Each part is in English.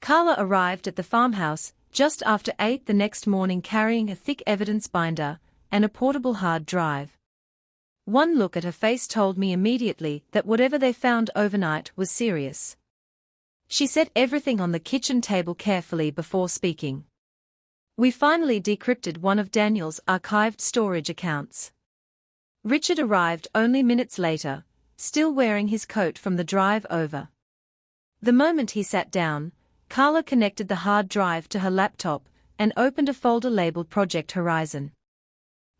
Carla arrived at the farmhouse just after 8 the next morning carrying a thick evidence binder and a portable hard drive. One look at her face told me immediately that whatever they found overnight was serious. She set everything on the kitchen table carefully before speaking. We finally decrypted one of Daniel's archived storage accounts. Richard arrived only minutes later, still wearing his coat from the drive over. The moment he sat down, Carla connected the hard drive to her laptop and opened a folder labeled Project Horizon.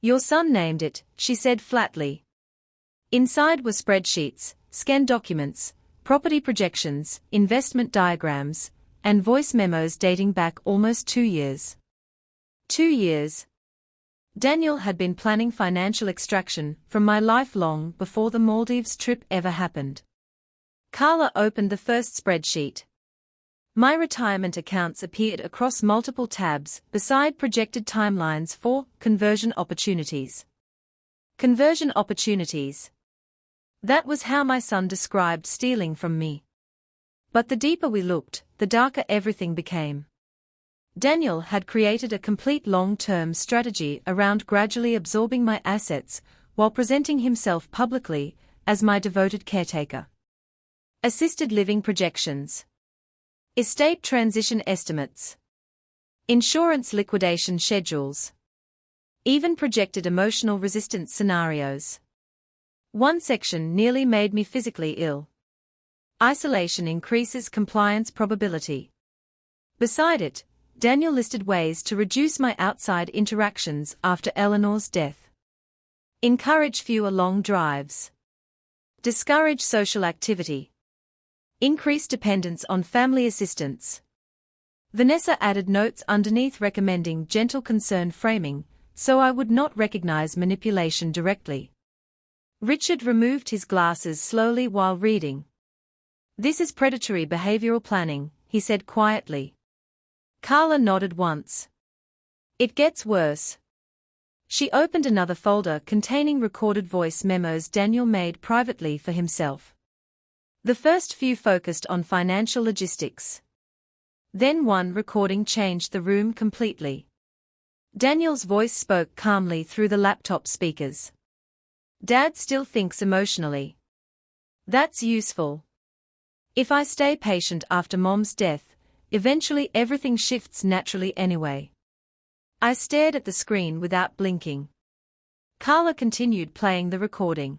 "Your son named it," she said flatly. Inside were spreadsheets, scanned documents, property projections, investment diagrams, and voice memos dating back almost 2 years. 2 years. Daniel had been planning financial extraction from my life long before the Maldives trip ever happened. Carla opened the first spreadsheet. My retirement accounts appeared across multiple tabs beside projected timelines for conversion opportunities. Conversion opportunities. That was how my son described stealing from me. But the deeper we looked, the darker everything became. Daniel had created a complete long-term strategy around gradually absorbing my assets while presenting himself publicly as my devoted caretaker. Assisted living projections. Estate transition estimates. Insurance liquidation schedules. Even projected emotional resistance scenarios. One section nearly made me physically ill. Isolation increases compliance probability. Beside it, Daniel listed ways to reduce my outside interactions after Eleanor's death. Encourage fewer long drives. Discourage social activity. Increase dependence on family assistance. Vanessa added notes underneath recommending gentle concern framing, so I would not recognize manipulation directly. Richard removed his glasses slowly while reading. "This is predatory behavioral planning," he said quietly. Carla nodded once. "It gets worse." She opened another folder containing recorded voice memos Daniel made privately for himself. The first few focused on financial logistics. Then one recording changed the room completely. Daniel's voice spoke calmly through the laptop speakers. "Dad still thinks emotionally. That's useful. If I stay patient after Mom's death, eventually everything shifts naturally anyway." I stared at the screen without blinking. Carla continued playing the recording.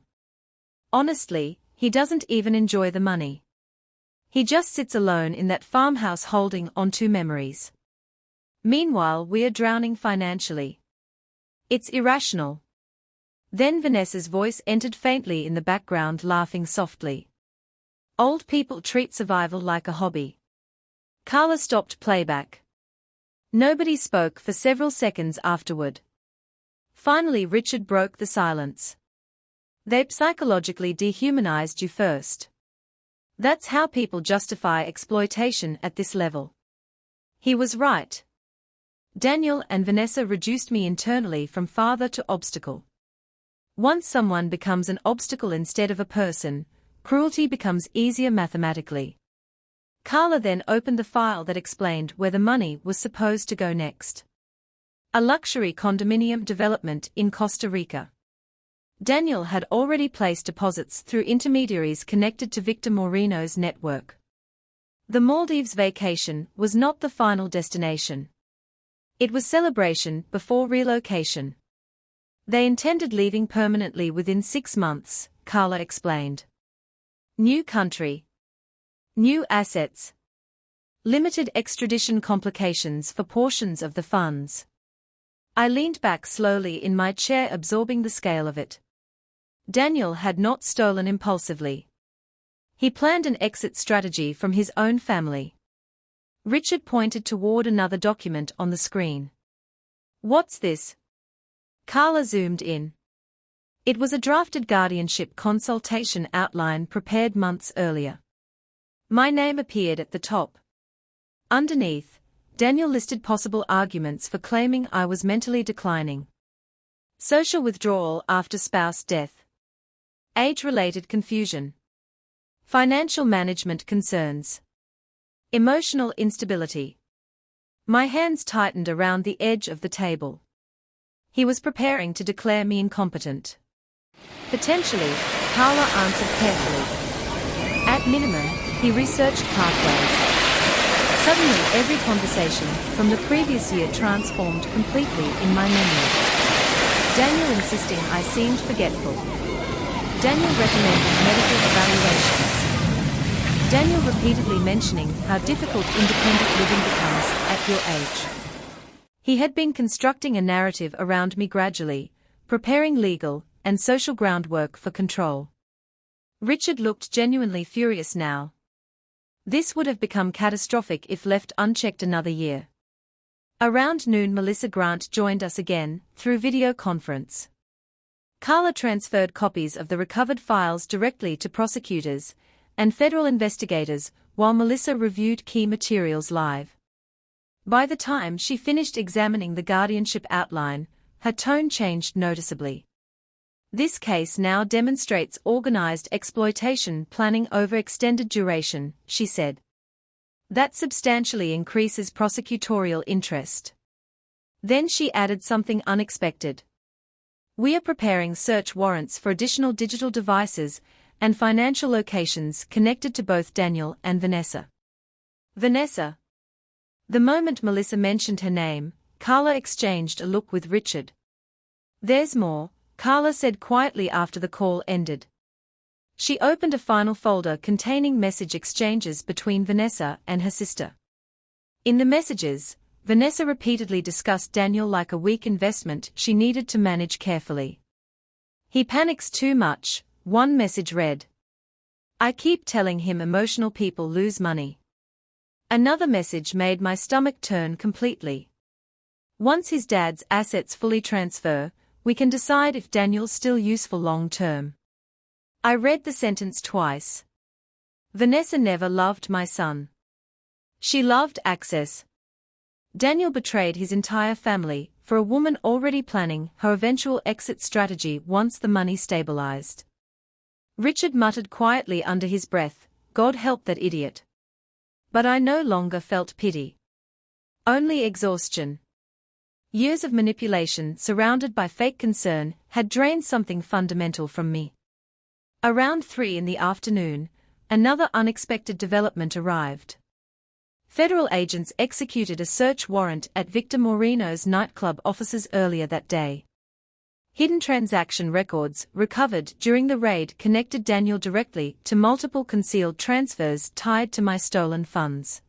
"Honestly, he doesn't even enjoy the money. He just sits alone in that farmhouse holding onto memories. Meanwhile, we are drowning financially. It's irrational." Then Vanessa's voice entered faintly in the background, laughing softly. "Old people treat survival like a hobby." Carla stopped playback. Nobody spoke for several seconds afterward. Finally Richard broke the silence. "They psychologically dehumanized you first. That's how people justify exploitation at this level." He was right. Daniel and Vanessa reduced me internally from father to obstacle. Once someone becomes an obstacle instead of a person, cruelty becomes easier mathematically. Carla then opened the file that explained where the money was supposed to go next. A luxury condominium development in Costa Rica. Daniel had already placed deposits through intermediaries connected to Victor Moreno's network. The Maldives vacation was not the final destination. It was celebration before relocation. They intended leaving permanently within 6 months, Carla explained. New country. New assets. Limited extradition complications for portions of the funds. I leaned back slowly in my chair, absorbing the scale of it. Daniel had not stolen impulsively. He planned an exit strategy from his own family. Richard pointed toward another document on the screen. "What's this?" Carla zoomed in. It was a drafted guardianship consultation outline prepared months earlier. My name appeared at the top. Underneath, Daniel listed possible arguments for claiming I was mentally declining. Social withdrawal after spouse death. Age-related confusion. Financial management concerns. Emotional instability. My hands tightened around the edge of the table. He was preparing to declare me incompetent. Potentially, Carla answered carefully. At minimum, he researched pathways. Suddenly every conversation from the previous year transformed completely in my memory. Daniel insisting I seemed forgetful. Daniel recommending medical evaluations. Daniel repeatedly mentioning how difficult independent living becomes at your age. He had been constructing a narrative around me gradually, preparing legal and social groundwork for control. Richard looked genuinely furious now. This would have become catastrophic if left unchecked another year. Around noon Melissa Grant joined us again, through video conference. Carla transferred copies of the recovered files directly to prosecutors and federal investigators, while Melissa reviewed key materials live. By the time she finished examining the guardianship outline, her tone changed noticeably. This case now demonstrates organized exploitation planning over extended duration, she said. That substantially increases prosecutorial interest. Then she added something unexpected. We are preparing search warrants for additional digital devices and financial locations connected to both Daniel and Vanessa. Vanessa. The moment Melissa mentioned her name, Carla exchanged a look with Richard. There's more, Carla said quietly after the call ended. She opened a final folder containing message exchanges between Vanessa and her sister. In the messages, Vanessa repeatedly discussed Daniel like a weak investment she needed to manage carefully. He panics too much, one message read. I keep telling him emotional people lose money. Another message made my stomach turn completely. Once his dad's assets fully transfer, we can decide if Daniel's still useful long term. I read the sentence twice. Vanessa never loved my son. She loved access. Daniel betrayed his entire family for a woman already planning her eventual exit strategy once the money stabilized. Richard muttered quietly under his breath, God help that idiot. But I no longer felt pity. Only exhaustion. Years of manipulation surrounded by fake concern had drained something fundamental from me. Around 3 in the afternoon, another unexpected development arrived. Federal agents executed a search warrant at Victor Moreno's nightclub offices earlier that day. Hidden transaction records recovered during the raid connected Daniel directly to multiple concealed transfers tied to my stolen funds.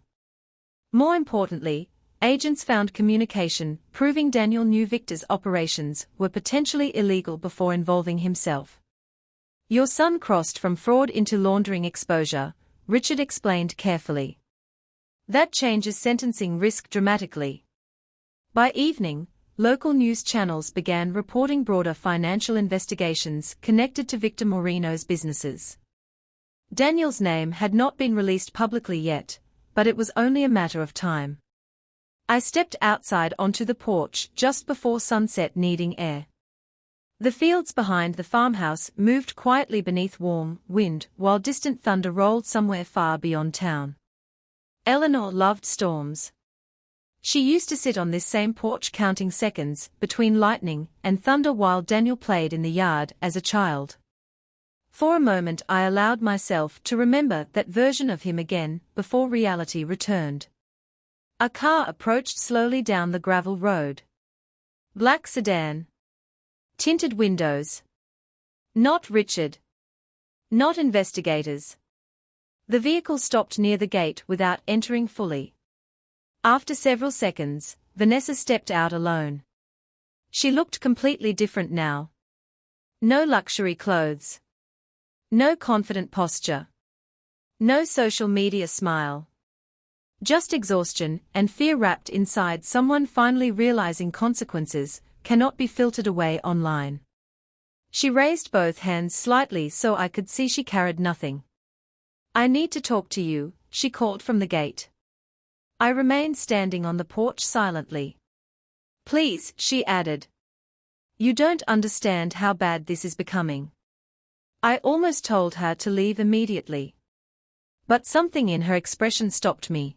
More importantly, agents found communication proving Daniel knew Victor's operations were potentially illegal before involving himself. Your son crossed from fraud into laundering exposure, Richard explained carefully. That changes sentencing risk dramatically. By evening, local news channels began reporting broader financial investigations connected to Victor Moreno's businesses. Daniel's name had not been released publicly yet, but it was only a matter of time. I stepped outside onto the porch just before sunset, needing air. The fields behind the farmhouse moved quietly beneath warm wind while distant thunder rolled somewhere far beyond town. Eleanor loved storms. She used to sit on this same porch counting seconds between lightning and thunder while Daniel played in the yard as a child. For a moment I allowed myself to remember that version of him again before reality returned. A car approached slowly down the gravel road. Black sedan. Tinted windows. Not Richard. Not investigators. The vehicle stopped near the gate without entering fully. After several seconds, Vanessa stepped out alone. She looked completely different now. No luxury clothes. No confident posture. No social media smile. Just exhaustion and fear wrapped inside someone finally realizing consequences cannot be filtered away online. She raised both hands slightly so I could see she carried nothing. I need to talk to you, she called from the gate. I remained standing on the porch silently. Please, she added. You don't understand how bad this is becoming. I almost told her to leave immediately. But something in her expression stopped me.